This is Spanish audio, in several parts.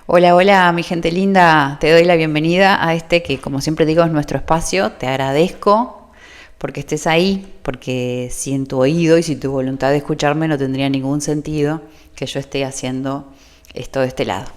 Hola, hola, mi gente linda. Te doy la bienvenida a este que, como siempre digo, es nuestro espacio. Te agradezco porque estés ahí, porque sin tu oído y sin tu voluntad de escucharme no tendría ningún sentido que yo esté haciendo esto de este lado.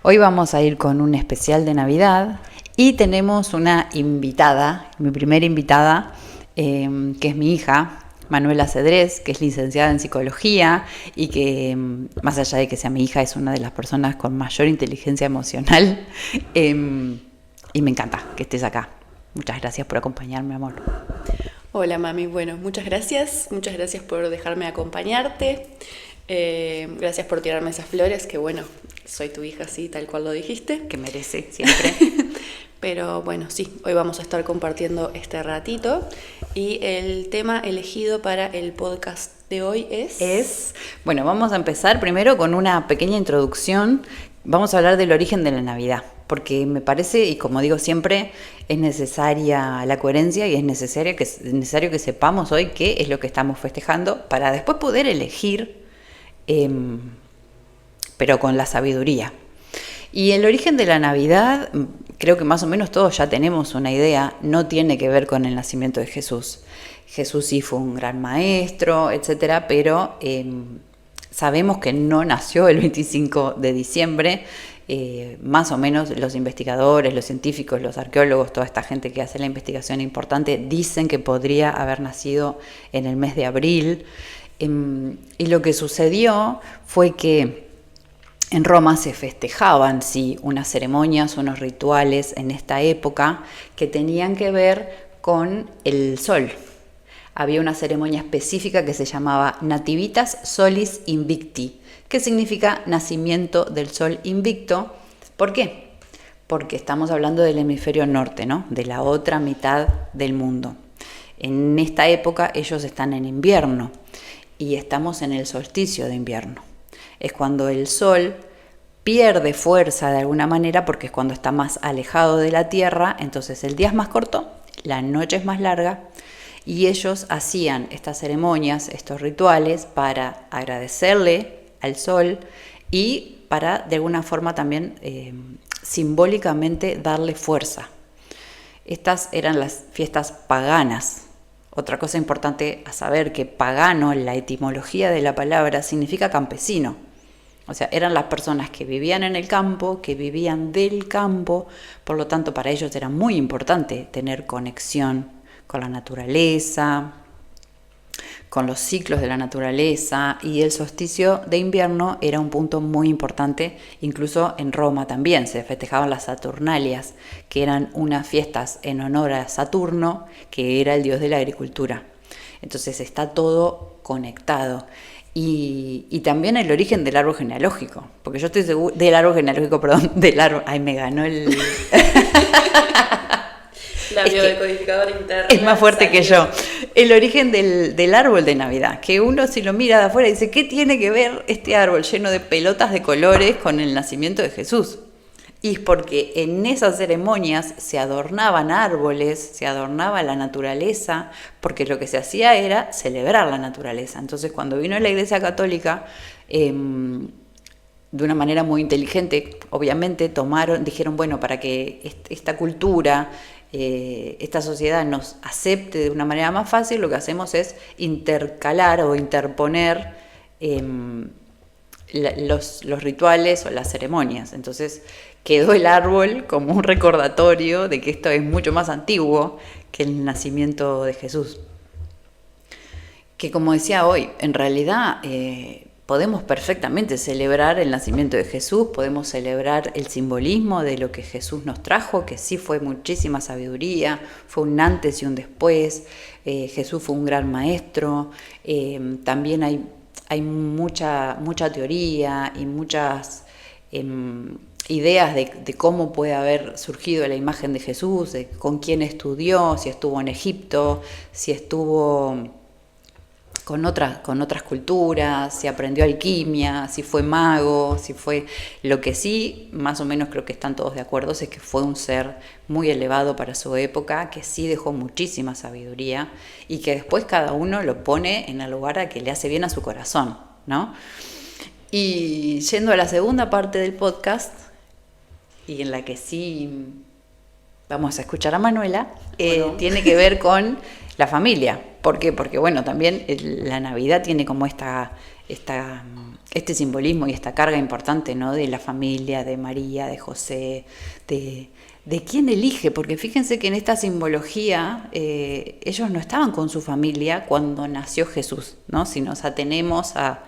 Hoy vamos a ir con un especial de Navidad y tenemos una invitada, mi primera invitada, que es mi hija, Manuela Cedrés, que es licenciada en psicología y que, más allá de que sea mi hija, es una de las personas con mayor inteligencia emocional. Y me encanta que estés acá. Muchas gracias por acompañarme, amor. Hola mami, bueno, muchas gracias por dejarme acompañarte, gracias por tirarme esas flores, que bueno, soy tu hija, sí, tal cual lo dijiste. Que merece siempre. Pero bueno, sí, hoy vamos a estar compartiendo este ratito y el tema elegido para el podcast de hoy Bueno, vamos a empezar primero con una pequeña introducción. Vamos a hablar del origen de la Navidad, porque me parece, y como digo siempre, es necesaria la coherencia y es necesario que sepamos hoy qué es lo que estamos festejando para después poder elegir, eh, pero con la sabiduría. Y el origen de la Navidad, creo que más o menos todos ya tenemos una idea, no tiene que ver con el nacimiento de Jesús. Jesús sí fue un gran maestro, etcétera, pero sabemos que no nació el 25 de diciembre. Más o menos los investigadores, los científicos, los arqueólogos, toda esta gente que hace la investigación importante, dicen que podría haber nacido en el mes de abril. Y lo que sucedió fue que en Roma se festejaban, sí, unas ceremonias, unos rituales en esta época que tenían que ver con el sol. Había una ceremonia específica que se llamaba Nativitas Solis Invicti, que significa nacimiento del sol invicto. ¿Por qué? Porque estamos hablando del hemisferio norte, ¿no? De la otra mitad del mundo. En esta época ellos están en invierno y estamos en el solsticio de invierno. Es cuando el sol pierde fuerza de alguna manera porque es cuando está más alejado de la Tierra, entonces el día es más corto, la noche es más larga y ellos hacían estas ceremonias, estos rituales para agradecerle al sol y para de alguna forma también simbólicamente darle fuerza. Estas eran las fiestas paganas. Otra cosa importante a saber que pagano, la etimología de la palabra, significa campesino. O sea, eran las personas que vivían en el campo, que vivían del campo, por lo tanto para ellos era muy importante tener conexión con la naturaleza, con los ciclos de la naturaleza, y el solsticio de invierno era un punto muy importante. Incluso en Roma también se festejaban las Saturnalias, que eran unas fiestas en honor a Saturno, que era el dios de la agricultura. Entonces está todo conectado. Y también el origen del árbol genealógico, porque yo estoy segura, del árbol genealógico, perdón, del árbol, ay, me ganó el... la biodecodificadora interna. Es más fuerte que yo. El origen del árbol de Navidad, que uno si lo mira de afuera dice, ¿qué tiene que ver este árbol lleno de pelotas de colores con el nacimiento de Jesús? Y es porque en esas ceremonias se adornaban árboles, se adornaba la naturaleza, porque lo que se hacía era celebrar la naturaleza. Entonces cuando vino la Iglesia Católica, de una manera muy inteligente, obviamente dijeron, bueno, para que esta cultura, esta sociedad nos acepte de una manera más fácil, lo que hacemos es intercalar o interponer los rituales o las ceremonias. Entonces quedó el árbol como un recordatorio de que esto es mucho más antiguo que el nacimiento de Jesús. Que como decía hoy, en realidad podemos perfectamente celebrar el nacimiento de Jesús, podemos celebrar el simbolismo de lo que Jesús nos trajo, que sí fue muchísima sabiduría, fue un antes y un después. Jesús fue un gran maestro. También hay mucha teoría y muchas ideas de cómo puede haber surgido la imagen de Jesús, de con quién estudió, si estuvo en Egipto, si estuvo con otras culturas, si aprendió alquimia, si fue mago, si fue... Lo que sí, más o menos creo que están todos de acuerdo, es que fue un ser muy elevado para su época, que sí dejó muchísima sabiduría y que después cada uno lo pone en el lugar a que le hace bien a su corazón, ¿no? Y yendo a la segunda parte del podcast, y en la que sí vamos a escuchar a Manuela, Bueno. tiene que ver con la familia. ¿Por qué? Porque bueno, también la Navidad tiene como este simbolismo y esta carga importante, ¿no? De la familia, de María, de José, de quién elige, porque fíjense que en esta simbología ellos no estaban con su familia cuando nació Jesús, ¿no? Si nos atenemos a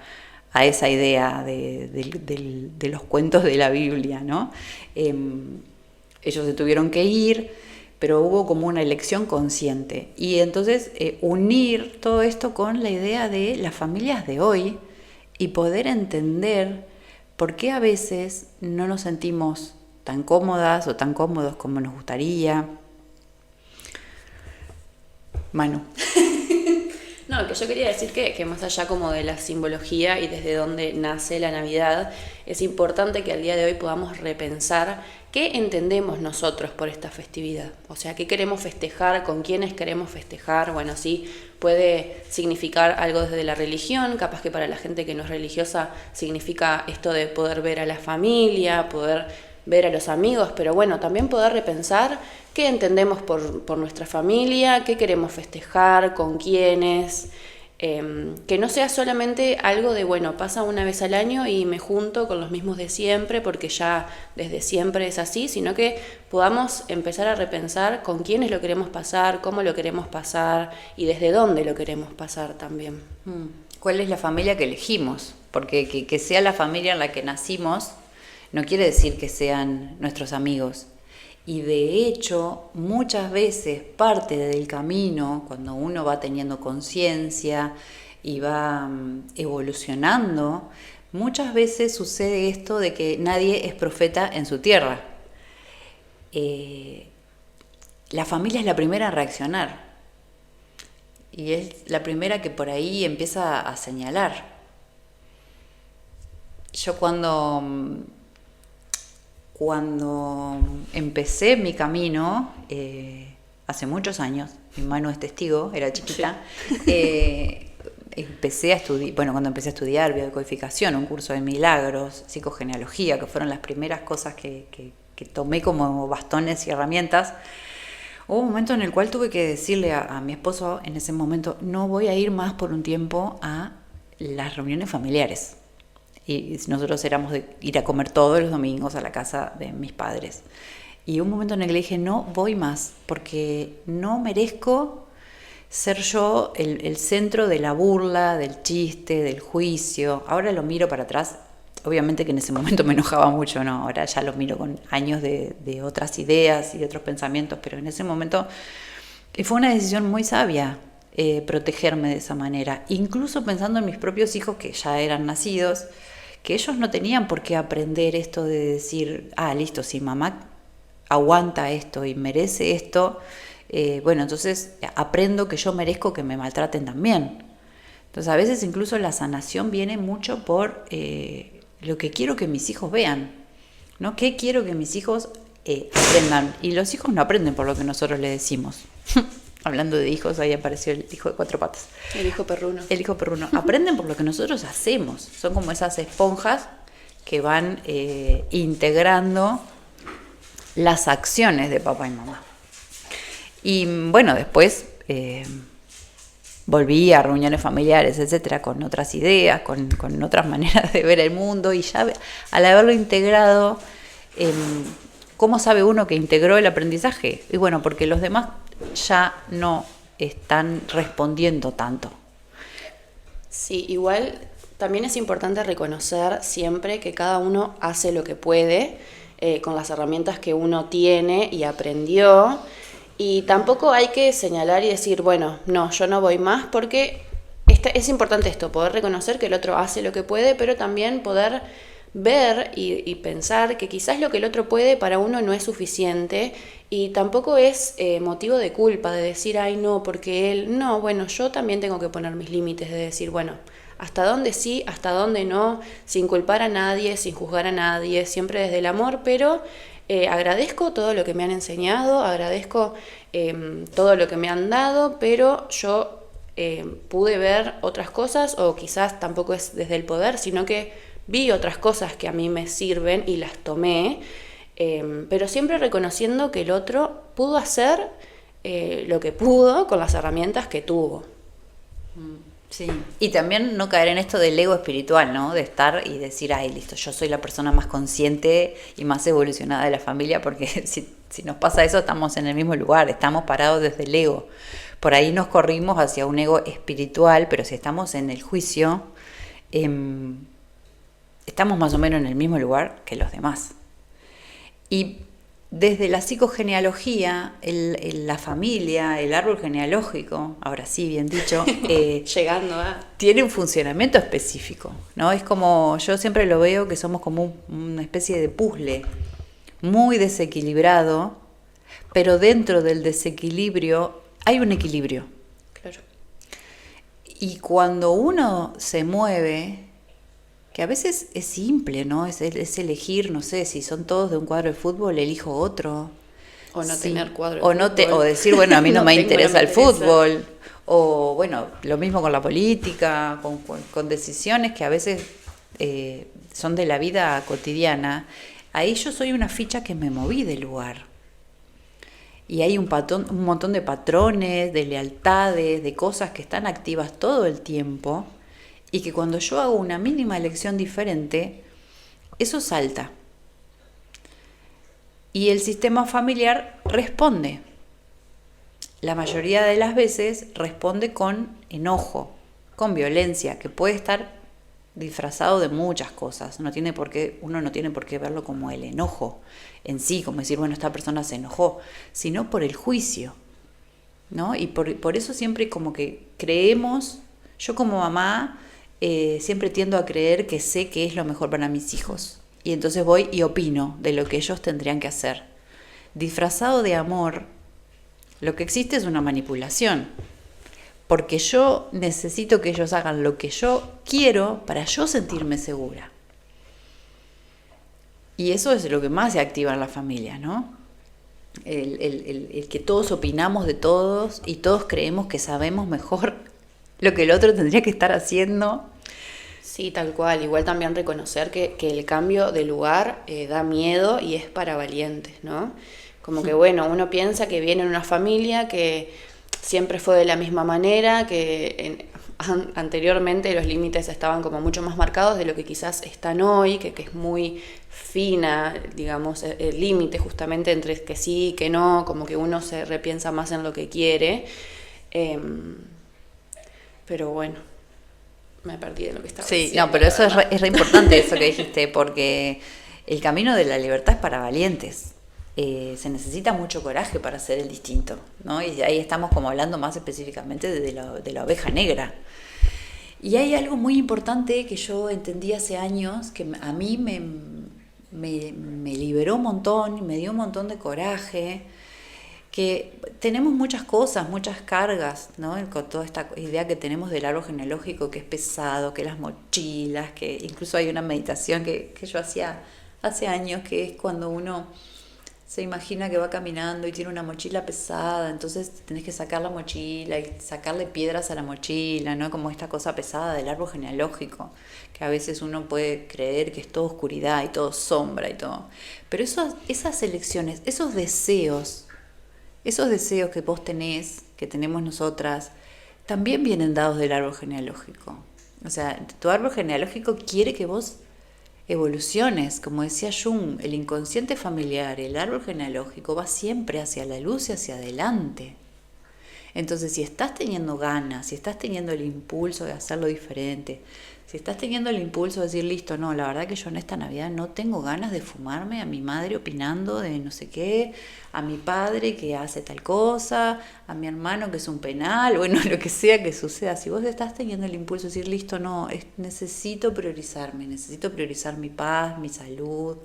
esa idea de los cuentos de la Biblia, ¿no? Ellos se tuvieron que ir, pero hubo como una elección consciente. Y entonces unir todo esto con la idea de las familias de hoy y poder entender por qué a veces no nos sentimos tan cómodas o tan cómodos como nos gustaría. Manu. No, que yo quería decir que más allá como de la simbología y desde dónde nace la Navidad, es importante que al día de hoy podamos repensar qué entendemos nosotros por esta festividad. O sea, qué queremos festejar, con quiénes queremos festejar. Bueno, sí, puede significar algo desde la religión, capaz que para la gente que no es religiosa significa esto de poder ver a la familia, poder ver a los amigos, pero bueno, también poder repensar qué entendemos por nuestra familia, qué queremos festejar, con quiénes, que no sea solamente algo de, bueno, pasa una vez al año y me junto con los mismos de siempre porque ya desde siempre es así, sino que podamos empezar a repensar con quiénes lo queremos pasar, cómo lo queremos pasar y desde dónde lo queremos pasar también. ¿Cuál es la familia que elegimos? Porque que sea la familia en la que nacimos no quiere decir que sean nuestros amigos. Y de hecho, muchas veces parte del camino, cuando uno va teniendo conciencia y va evolucionando, muchas veces sucede esto de que nadie es profeta en su tierra. La familia es la primera a reaccionar y es la primera que por ahí empieza a señalar. Yo cuando empecé mi camino, hace muchos años, mi Manu es testigo, era chiquita, empecé a estudiar, cuando empecé a estudiar biodecodificación, un curso de milagros, psicogenealogía, que fueron las primeras cosas que tomé como bastones y herramientas, hubo un momento en el cual tuve que decirle a mi esposo en ese momento, no voy a ir más por un tiempo a las reuniones familiares. Y nosotros éramos de ir a comer todos los domingos a la casa de mis padres. Y un momento en el que le dije, no voy más, porque no merezco ser yo el centro de la burla, del chiste, del juicio. Ahora lo miro para atrás, obviamente que en ese momento me enojaba mucho, ¿no? Ahora ya lo miro con años de otras ideas y de otros pensamientos, pero en ese momento fue una decisión muy sabia protegerme de esa manera. Incluso pensando en mis propios hijos que ya eran nacidos, que ellos no tenían por qué aprender esto de decir, listo, si mamá aguanta esto y merece esto, entonces aprendo que yo merezco que me maltraten también. Entonces a veces incluso la sanación viene mucho por lo que quiero que mis hijos vean, ¿no? ¿Qué quiero que mis hijos aprendan? Y los hijos no aprenden por lo que nosotros les decimos. Hablando de hijos, ahí apareció el hijo de 4 patas. El hijo perruno. El hijo perruno. Aprenden por lo que nosotros hacemos. Son como esas esponjas que van integrando las acciones de papá y mamá. Y bueno, después volví a reuniones familiares, etcétera, con otras ideas, con otras maneras de ver el mundo. Y ya al haberlo integrado, ¿cómo sabe uno que integró el aprendizaje? Y bueno, porque los demás ya no están respondiendo tanto. Sí, igual también es importante reconocer siempre que cada uno hace lo que puede con las herramientas que uno tiene y aprendió, y tampoco hay que señalar y decir, bueno, no, yo no voy más, porque es importante esto, poder reconocer que el otro hace lo que puede, pero también poder ver y pensar que quizás lo que el otro puede para uno no es suficiente, y tampoco es motivo de culpa de decir, ay no, porque él, no, bueno, yo también tengo que poner mis límites, de decir, bueno, hasta dónde sí, hasta dónde no, sin culpar a nadie, sin juzgar a nadie, siempre desde el amor, pero agradezco todo lo que me han enseñado, agradezco todo lo que me han dado, pero yo pude ver otras cosas, o quizás tampoco es desde el poder, sino que vi otras cosas que a mí me sirven y las tomé, pero siempre reconociendo que el otro pudo hacer lo que pudo con las herramientas que tuvo. Sí, y también no caer en esto del ego espiritual, ¿no? De estar y decir, ay, listo, yo soy la persona más consciente y más evolucionada de la familia, porque si nos pasa eso estamos en el mismo lugar, estamos parados desde el ego. Por ahí nos corrimos hacia un ego espiritual, pero si estamos en el juicio, estamos más o menos en el mismo lugar que los demás. Y desde la psicogenealogía, la familia, el árbol genealógico, ahora sí, bien dicho, llegando a... tiene un funcionamiento específico, ¿no? Es como, yo siempre lo veo que somos como una especie de puzzle muy desequilibrado, pero dentro del desequilibrio hay un equilibrio. Claro. Y cuando uno se mueve, que a veces es simple, ¿no? Es elegir, no sé, si son todos de un cuadro de fútbol, elijo otro. O no Sí. tener cuadro de o fútbol. o decir, bueno, a mí no, No me tengo, interesa no me el interesa. fútbol. O bueno, lo mismo con la política, con decisiones que a veces son de la vida cotidiana. Ahí yo soy una ficha que me moví del lugar. Y hay un montón de patrones, de lealtades, de cosas que están activas todo el tiempo. Y que cuando yo hago una mínima elección diferente, eso salta. Y el sistema familiar responde. La mayoría de las veces responde con enojo, con violencia, que puede estar disfrazado de muchas cosas. Uno no tiene por qué verlo como el enojo en sí, como decir, bueno, esta persona se enojó, sino por el juicio, ¿no? Y por eso siempre como que creemos, yo como mamá, siempre tiendo a creer que sé qué es lo mejor para mis hijos. Y entonces voy y opino de lo que ellos tendrían que hacer. Disfrazado de amor, lo que existe es una manipulación. Porque yo necesito que ellos hagan lo que yo quiero para yo sentirme segura. Y eso es lo que más se activa en la familia, ¿no? El que todos opinamos de todos y todos creemos que sabemos mejor lo que el otro tendría que estar haciendo. Sí, tal cual. Igual también reconocer que el cambio de lugar da miedo y es para valientes, ¿no? Como que, bueno, uno piensa que viene en una familia que siempre fue de la misma manera, que anteriormente los límites estaban como mucho más marcados de lo que quizás están hoy, que es muy fina, digamos, el límite justamente entre que sí y que no, como que uno se repiensa más en lo que quiere. Pero bueno, me perdí de lo que estaba diciendo. Sí, no, pero eso es re importante eso que dijiste, porque el camino de la libertad es para valientes. Se necesita mucho coraje para hacer el distinto, ¿no? Y ahí estamos como hablando más específicamente de la oveja negra. Y hay algo muy importante que yo entendí hace años, que a mí me liberó un montón y me dio un montón de coraje, que tenemos muchas cosas, muchas cargas, ¿no? Con toda esta idea que tenemos del árbol genealógico, que es pesado, que las mochilas, que incluso hay una meditación que yo hacía hace años, que es cuando uno se imagina que va caminando y tiene una mochila pesada, entonces tenés que sacar la mochila y sacarle piedras a la mochila, ¿no? Como esta cosa pesada del árbol genealógico, que a veces uno puede creer que es todo oscuridad y todo sombra y todo. Pero esas elecciones, esos deseos que vos tenés, que tenemos nosotras, también vienen dados del árbol genealógico. O sea, tu árbol genealógico quiere que vos evoluciones, como decía Jung, el inconsciente familiar, el árbol genealógico va siempre hacia la luz y hacia adelante. Entonces, si estás teniendo ganas, si estás teniendo el impulso de hacerlo diferente, si estás teniendo el impulso de decir, listo, no, la verdad que yo en esta Navidad no tengo ganas de fumarme a mi madre opinando de no sé qué, a mi padre que hace tal cosa, a mi hermano que es un penal, bueno, lo que sea que suceda. Si vos estás teniendo el impulso de decir, listo, no, necesito priorizarme, necesito priorizar mi paz, mi salud.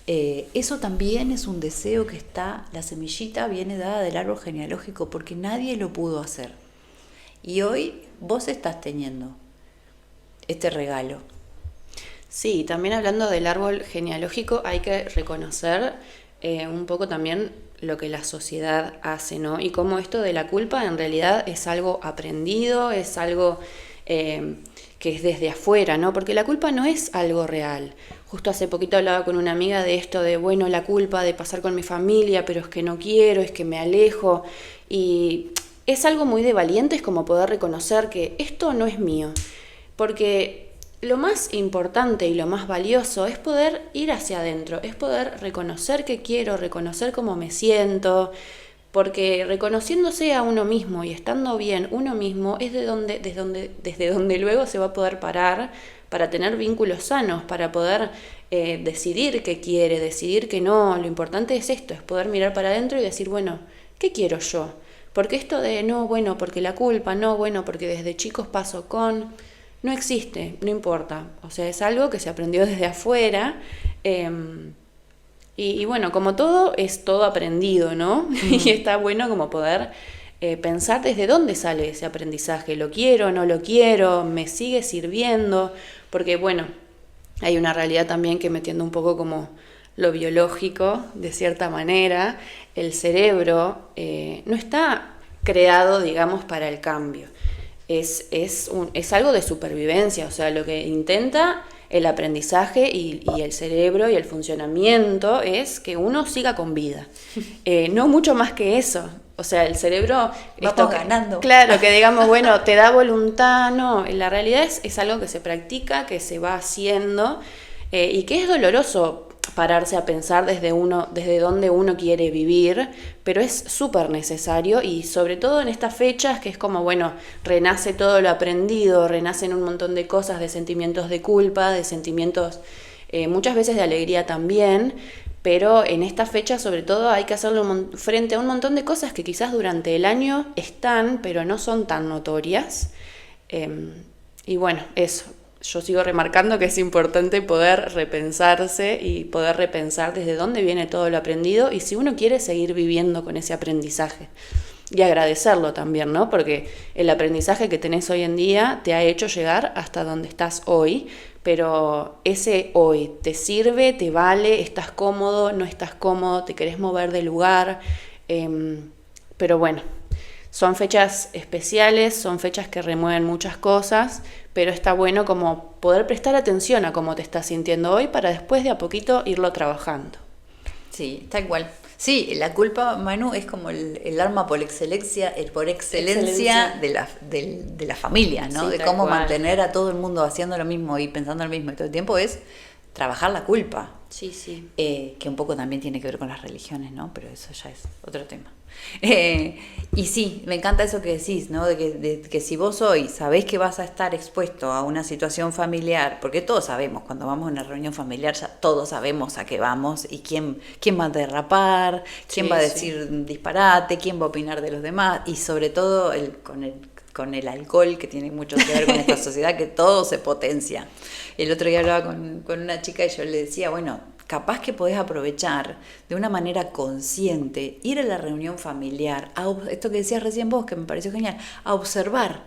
Eso también es un deseo que está, la semillita viene dada del árbol genealógico porque nadie lo pudo hacer. Y hoy vos estás teniendo este regalo. Sí, también hablando del árbol genealógico hay que reconocer un poco también lo que la sociedad hace, ¿no? Y cómo esto de la culpa en realidad es algo aprendido, es algo que es desde afuera, ¿no? Porque la culpa no es algo real. Justo hace poquito hablaba con una amiga de esto de, bueno, la culpa de pasar con mi familia, pero es que no quiero, es que me alejo. Y es algo muy de valientes como poder reconocer que esto no es mío. Porque lo más importante y lo más valioso es poder ir hacia adentro, es poder reconocer qué quiero, reconocer cómo me siento, porque reconociéndose a uno mismo y estando bien uno mismo es desde donde luego se va a poder parar para tener vínculos sanos, para poder decidir qué quiere, decidir qué no. Lo importante es esto, es poder mirar para adentro y decir, bueno, ¿qué quiero yo? Porque esto de no, bueno, porque la culpa, no, bueno, porque desde chicos paso con... No existe, no importa. O sea, es algo que se aprendió desde afuera. Y bueno, como todo, es todo aprendido, ¿no? Y está bueno como poder pensar desde dónde sale ese aprendizaje. ¿Lo quiero, no lo quiero? ¿Me sigue sirviendo? Porque bueno, hay una realidad también que, metiendo un poco como lo biológico, de cierta manera, el cerebro no está creado, digamos, para el cambio. Es algo de supervivencia, o sea, lo que intenta el aprendizaje y el cerebro y el funcionamiento es que uno siga con vida. No mucho más que eso. O sea, el cerebro... Vamos ganando. Claro, que digamos, bueno, te da voluntad, no. La realidad es algo que se practica, que se va haciendo y que es doloroso pararse a pensar desde donde uno quiere vivir, pero es súper necesario, y sobre todo en estas fechas que es como, bueno, renace todo lo aprendido, renacen un montón de cosas, de sentimientos de culpa, de sentimientos muchas veces de alegría también, pero en esta fecha sobre todo hay que hacerlo frente a un montón de cosas que quizás durante el año están, pero no son tan notorias. Y bueno, eso. Yo sigo remarcando que es importante poder repensarse y poder repensar desde dónde viene todo lo aprendido y si uno quiere seguir viviendo con ese aprendizaje. Y agradecerlo también, ¿no? Porque el aprendizaje que tenés hoy en día te ha hecho llegar hasta donde estás hoy, pero ese hoy te sirve, te vale, estás cómodo, no estás cómodo, te querés mover de lugar, pero bueno. Son fechas especiales, son fechas que remueven muchas cosas, pero está bueno como poder prestar atención a cómo te estás sintiendo hoy para después de a poquito irlo trabajando. Sí, tal cual. Sí, la culpa, Manu, es como el arma por excelencia de la familia, ¿no? Sí, de cómo cual. mantener a todo el mundo haciendo lo mismo y pensando lo mismo y todo el tiempo es trabajar la culpa. Sí, sí. Que un poco también tiene que ver con las religiones, ¿no? Pero eso ya es otro tema. Y sí, me encanta eso que decís, ¿no? De que si vos hoy sabés que vas a estar expuesto a una situación familiar, porque todos sabemos, cuando vamos a una reunión familiar, ya todos sabemos a qué vamos y quién va a derrapar, quién va a decir disparate, quién va a opinar de los demás, y sobre todo con el alcohol, que tiene mucho que ver con esta sociedad, que todo se potencia. El otro día hablaba con una chica y yo le decía, bueno, capaz que podés aprovechar de una manera consciente, ir a la reunión familiar, esto que decías recién vos, que me pareció genial, a observar,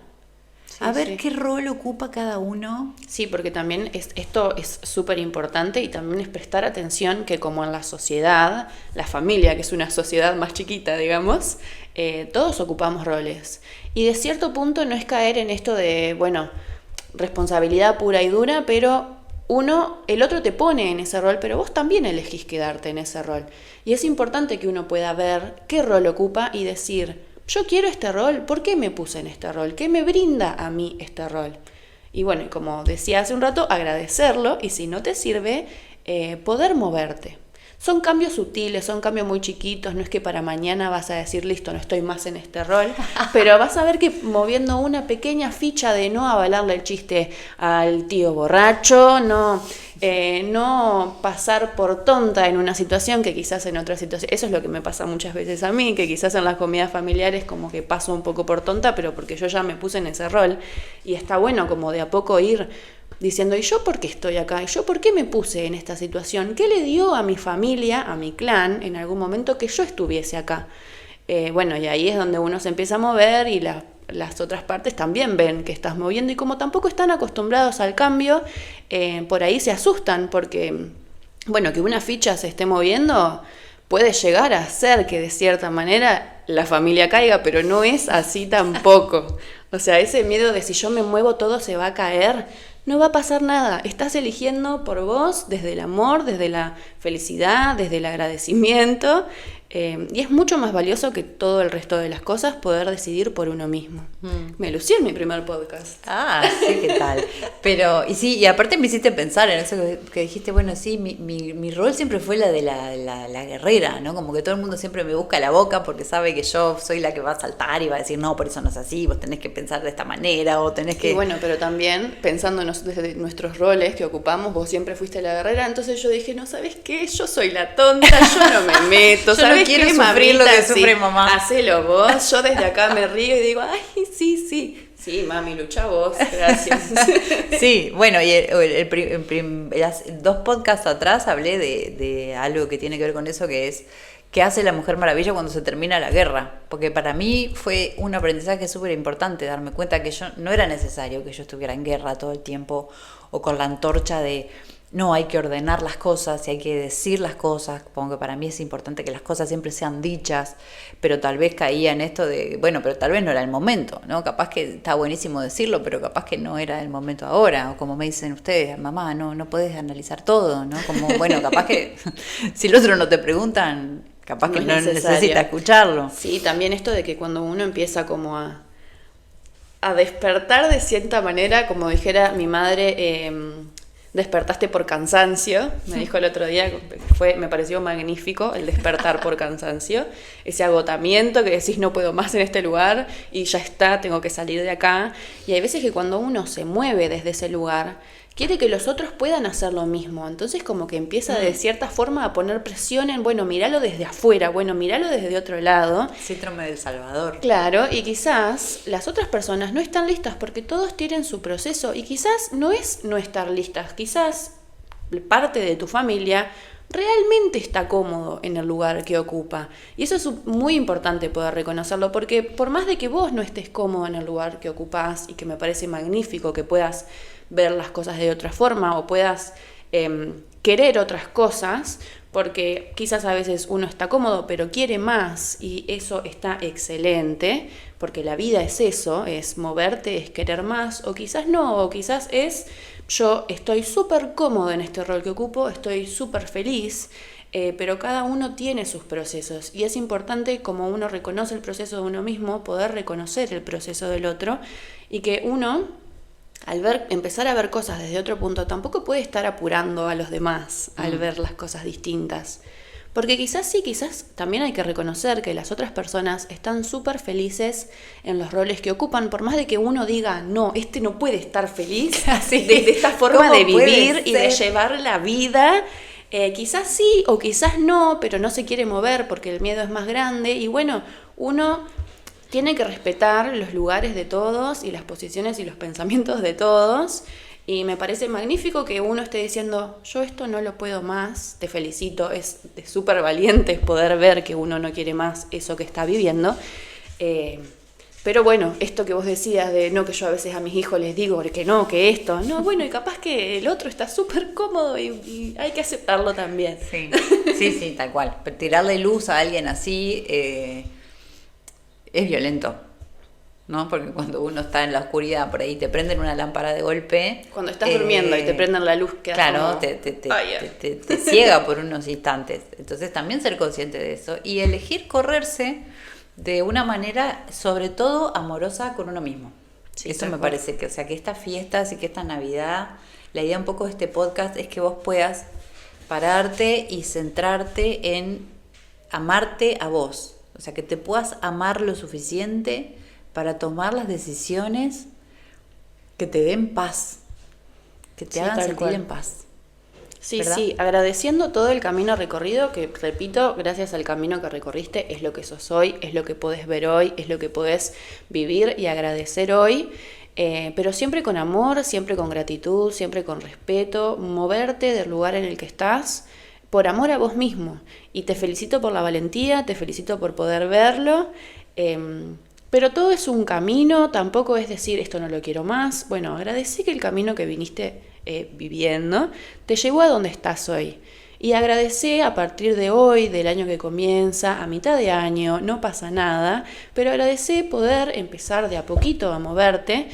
a ver qué rol ocupa cada uno. Sí, porque también esto es súper importante, y también es prestar atención que como en la sociedad, la familia, que es una sociedad más chiquita, digamos, todos ocupamos roles. Y de cierto punto no es caer en esto de, bueno, responsabilidad pura y dura, pero el otro te pone en ese rol, pero vos también elegís quedarte en ese rol. Y es importante que uno pueda ver qué rol ocupa y decir, yo quiero este rol, ¿por qué me puse en este rol? ¿Qué me brinda a mí este rol? Y bueno, como decía hace un rato, agradecerlo, y si no te sirve, poder moverte. Son cambios sutiles, son cambios muy chiquitos, no es que para mañana vas a decir, listo, no estoy más en este rol, pero vas a ver que moviendo una pequeña ficha de no avalarle el chiste al tío borracho, no pasar por tonta en una situación que quizás en otra situación, eso es lo que me pasa muchas veces a mí, que quizás en las comidas familiares como que paso un poco por tonta, pero porque yo ya me puse en ese rol, y está bueno como de a poco ir diciendo, ¿y yo por qué estoy acá? ¿Y yo por qué me puse en esta situación? ¿Qué le dio a mi familia, a mi clan, en algún momento que yo estuviese acá? Bueno, y ahí es donde uno se empieza a mover, y las otras partes también ven que estás moviendo, y como tampoco están acostumbrados al cambio, por ahí se asustan, porque, bueno, que una ficha se esté moviendo puede llegar a hacer que de cierta manera la familia caiga, pero no es así tampoco. O sea, ese miedo de si yo me muevo todo se va a caer, no va a pasar nada. Estás eligiendo por vos desde el amor, desde la felicidad, desde el agradecimiento. Y es mucho más valioso que todo el resto de las cosas poder decidir por uno mismo. Me lucí en mi primer podcast. Ah, sí, ¿qué tal? Pero, y sí, y aparte me hiciste pensar en eso que dijiste, bueno, sí, mi rol siempre fue la de la guerrera, ¿no? Como que todo el mundo siempre me busca la boca porque sabe que yo soy la que va a saltar y va a decir, no, por eso no es así, vos tenés que pensar de esta manera o tenés que... Y bueno, pero también pensando desde nuestros roles que ocupamos, vos siempre fuiste la guerrera, entonces yo dije, no, ¿sabes qué? Yo soy la tonta, yo no me meto, yo no quiero sufrir lo que sufre mamá. Hacelo vos, yo desde acá me río y digo, ay, sí, mami, lucha vos, gracias. Sí, bueno, y las 2 podcasts atrás hablé de algo que tiene que ver con eso, que es qué hace la Mujer Maravilla cuando se termina la guerra. Porque para mí fue un aprendizaje súper importante darme cuenta que yo no era necesario que yo estuviera en guerra todo el tiempo o con la antorcha de... No, hay que ordenar las cosas y hay que decir las cosas, como que para mí es importante que las cosas siempre sean dichas, pero tal vez caía en esto de, bueno, pero tal vez no era el momento, ¿no? Capaz que está buenísimo decirlo, pero capaz que no era el momento ahora, o como me dicen ustedes, mamá, no puedes analizar todo, ¿no? Como, bueno, capaz que si los otros no te preguntan, capaz que no necesita escucharlo. Sí, también esto de que cuando uno empieza como a despertar de cierta manera, como dijera mi madre, despertaste por cansancio, me dijo el otro día, me pareció magnífico el despertar por cansancio, ese agotamiento que decís no puedo más en este lugar y ya está, tengo que salir de acá. Y hay veces que cuando uno se mueve desde ese lugar, quiere que los otros puedan hacer lo mismo, entonces como que empieza de cierta forma a poner presión en, bueno, míralo desde afuera, bueno, míralo desde otro lado. Síndrome del Salvador. Claro, y quizás las otras personas no están listas porque todos tienen su proceso y quizás no es no estar listas, quizás parte de tu familia realmente está cómodo en el lugar que ocupa. Y eso es muy importante poder reconocerlo, porque por más de que vos no estés cómodo en el lugar que ocupás, y que me parece magnífico que puedas ver las cosas de otra forma o puedas querer otras cosas, porque quizás a veces uno está cómodo pero quiere más y eso está excelente, porque la vida es eso, es moverte, es querer más, o quizás no, o quizás es yo estoy súper cómodo en este rol que ocupo, estoy súper feliz, pero cada uno tiene sus procesos y es importante, como uno reconoce el proceso de uno mismo, poder reconocer el proceso del otro y que uno, al empezar a ver cosas desde otro punto, tampoco puede estar apurando a los demás al ver las cosas distintas. Porque quizás también hay que reconocer que las otras personas están súper felices en los roles que ocupan, por más de que uno diga, no, este no puede estar feliz de esta forma de vivir y de llevar la vida. Quizás sí o quizás no, pero no se quiere mover porque el miedo es más grande. Y bueno, uno tiene que respetar los lugares de todos y las posiciones y los pensamientos de todos. Y me parece magnífico que uno esté diciendo, yo esto no lo puedo más, te felicito, es súper valiente poder ver que uno no quiere más eso que está viviendo. Pero bueno, esto que vos decías de no, que yo a veces a mis hijos les digo que no, que esto, no, bueno, y capaz que el otro está súper cómodo y hay que aceptarlo también. Sí, tal cual. Pero tirarle luz a alguien así es violento, ¿no? Porque cuando uno está en la oscuridad, por ahí te prenden una lámpara de golpe. Cuando estás durmiendo y te prenden la luz, que claro, te ciega por unos instantes. Entonces también ser consciente de eso y elegir correrse de una manera, sobre todo, amorosa con uno mismo. Sí, eso me parece que, o sea, que estas fiestas y que esta Navidad, la idea un poco de este podcast es que vos puedas pararte y centrarte en amarte a vos. O sea, que te puedas amar lo suficiente para tomar las decisiones que te den paz, que te hagan sentir en paz. Sí, ¿verdad? Sí, agradeciendo todo el camino recorrido, que repito, gracias al camino que recorriste es lo que sos hoy, es lo que podés ver hoy, es lo que podés vivir y agradecer hoy, pero siempre con amor, siempre con gratitud, siempre con respeto, moverte del lugar en el que estás por amor a vos mismo. Y te felicito por la valentía, te felicito por poder verlo, pero todo es un camino, tampoco es decir esto no lo quiero más. Bueno, agradecí que el camino que viniste viviendo te llevó a donde estás hoy. Y agradecé a partir de hoy, del año que comienza, a mitad de año, no pasa nada, pero agradecé poder empezar de a poquito a moverte.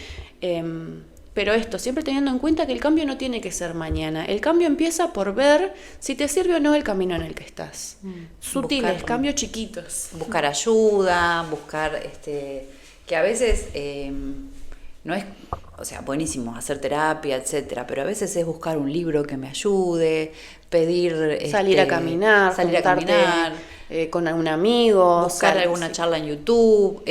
Pero esto, siempre teniendo en cuenta que el cambio no tiene que ser mañana. El cambio empieza por ver si te sirve o no el camino en el que estás. Sutiles, cambios chiquitos. Buscar ayuda, buscar que a veces no es, o sea, buenísimo hacer terapia, etcétera, pero a veces es buscar un libro que me ayude, pedir salir a caminar, con un amigo, buscar alguna charla en YouTube.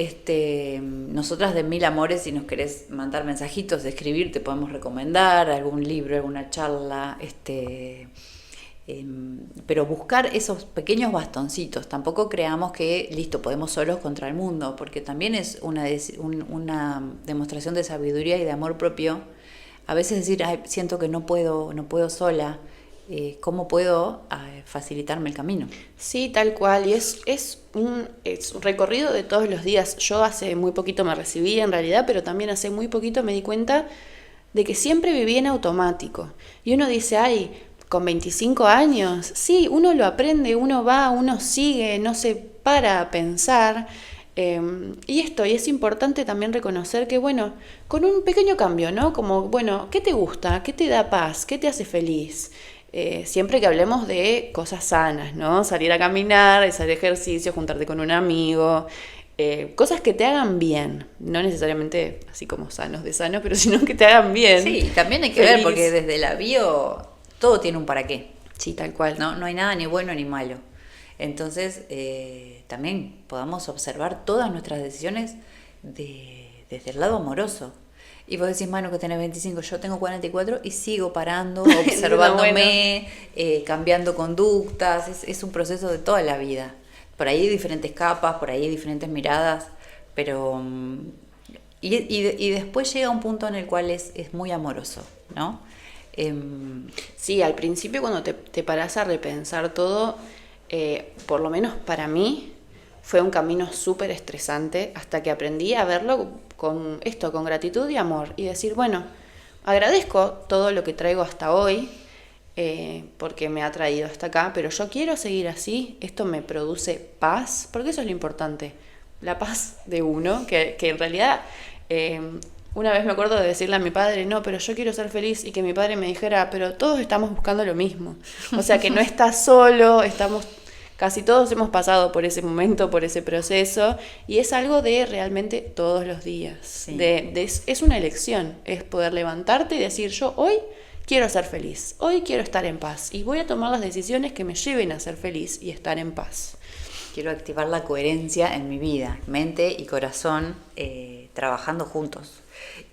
Nosotras de Mil Amores, si nos querés mandar mensajitos, escribir, te podemos recomendar algún libro, alguna charla, pero buscar esos pequeños bastoncitos. Tampoco creamos que listo, podemos solos contra el mundo, porque también es una demostración de sabiduría y de amor propio. A veces decir, ay, siento que no puedo sola. ¿Cómo puedo facilitarme el camino? Sí, tal cual, y es un recorrido de todos los días. Yo hace muy poquito me recibí en realidad, pero también hace muy poquito me di cuenta de que siempre viví en automático. Y uno dice, ay, con 25 años, sí, uno lo aprende, uno va, uno sigue, no se para a pensar. Y es importante también reconocer que, bueno, con un pequeño cambio, ¿no? Como, bueno, ¿qué te gusta? ¿Qué te da paz? ¿Qué te hace feliz? Siempre que hablemos de cosas sanas, ¿no? Salir a caminar, hacer ejercicio, juntarte con un amigo, cosas que te hagan bien, no necesariamente así como sanos de sano, pero sino que te hagan bien. Sí, también hay que ver, porque desde la bio todo tiene un para qué. Sí, tal cual. No hay nada ni bueno ni malo. Entonces, también podamos observar todas nuestras decisiones desde el lado amoroso. Y vos decís, Manu, que tenés 25, yo tengo 44 y sigo parando, observándome, cambiando conductas. Es un proceso de toda la vida. Por ahí hay diferentes capas, por ahí hay diferentes miradas, pero... Y después llega un punto en el cual es muy amoroso, ¿no? Sí, al principio cuando te parás a repensar todo, por lo menos para mí, fue un camino súper estresante hasta que aprendí a verlo con gratitud y amor. Y decir, bueno, agradezco todo lo que traigo hasta hoy, porque me ha traído hasta acá, pero yo quiero seguir así, esto me produce paz, porque eso es lo importante, la paz de uno, que en realidad... una vez me acuerdo de decirle a mi padre, no, pero yo quiero ser feliz, y que mi padre me dijera, pero todos estamos buscando lo mismo. O sea, que no estás solo, casi todos hemos pasado por ese momento, por ese proceso, y es algo de realmente todos los días. Sí. Es una elección, es poder levantarte y decir, yo hoy quiero ser feliz, hoy quiero estar en paz, y voy a tomar las decisiones que me lleven a ser feliz y estar en paz. Quiero activar la coherencia en mi vida, mente y corazón, trabajando juntos.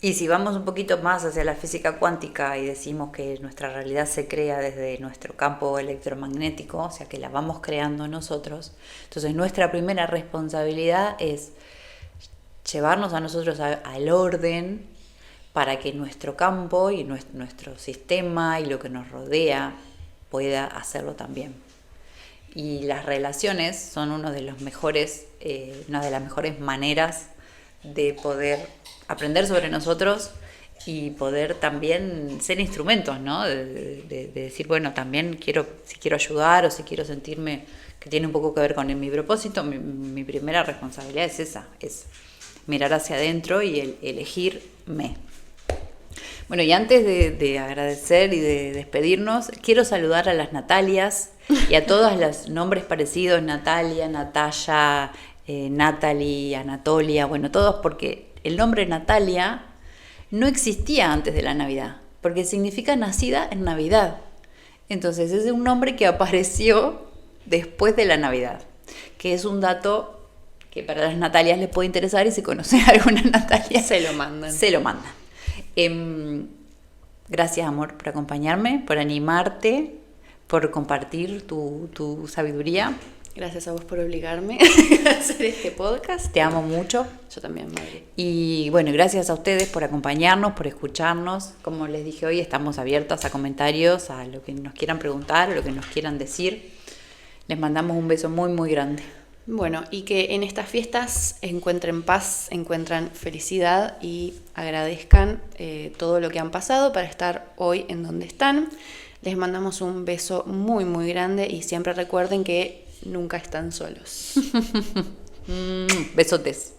Y si vamos un poquito más hacia la física cuántica y decimos que nuestra realidad se crea desde nuestro campo electromagnético, o sea que la vamos creando nosotros, entonces nuestra primera responsabilidad es llevarnos a nosotros al orden para que nuestro campo y nuestro sistema y lo que nos rodea pueda hacerlo también. Y las relaciones son una de las mejores maneras de poder aprender sobre nosotros y poder también ser instrumentos, ¿no? De decir, bueno, también si quiero ayudar o si quiero sentirme que tiene un poco que ver con mi propósito, mi primera responsabilidad es esa, es mirar hacia adentro y elegirme. Bueno, y antes de agradecer y de despedirnos, quiero saludar a las Natalias y a todos los nombres parecidos, Natalia, Natalia, Natalie, Anatolia, bueno, todos, porque el nombre Natalia no existía antes de la Navidad, porque significa nacida en Navidad. Entonces es un nombre que apareció después de la Navidad, que es un dato que para las Natalias les puede interesar, y si conocen a alguna Natalia se lo mandan. Gracias, amor, por acompañarme, por animarte, por compartir tu sabiduría. Gracias a vos por obligarme a hacer este podcast. Te amo mucho. Yo también, madre. Y bueno, gracias a ustedes por acompañarnos, por escucharnos. Como les dije hoy, estamos abiertas a comentarios, a lo que nos quieran preguntar, a lo que nos quieran decir. Les mandamos un beso muy, muy grande. Bueno, y que en estas fiestas encuentren paz, encuentran felicidad y agradezcan todo lo que han pasado para estar hoy en donde están. Les mandamos un beso muy, muy grande y siempre recuerden que nunca están solos. Besotes.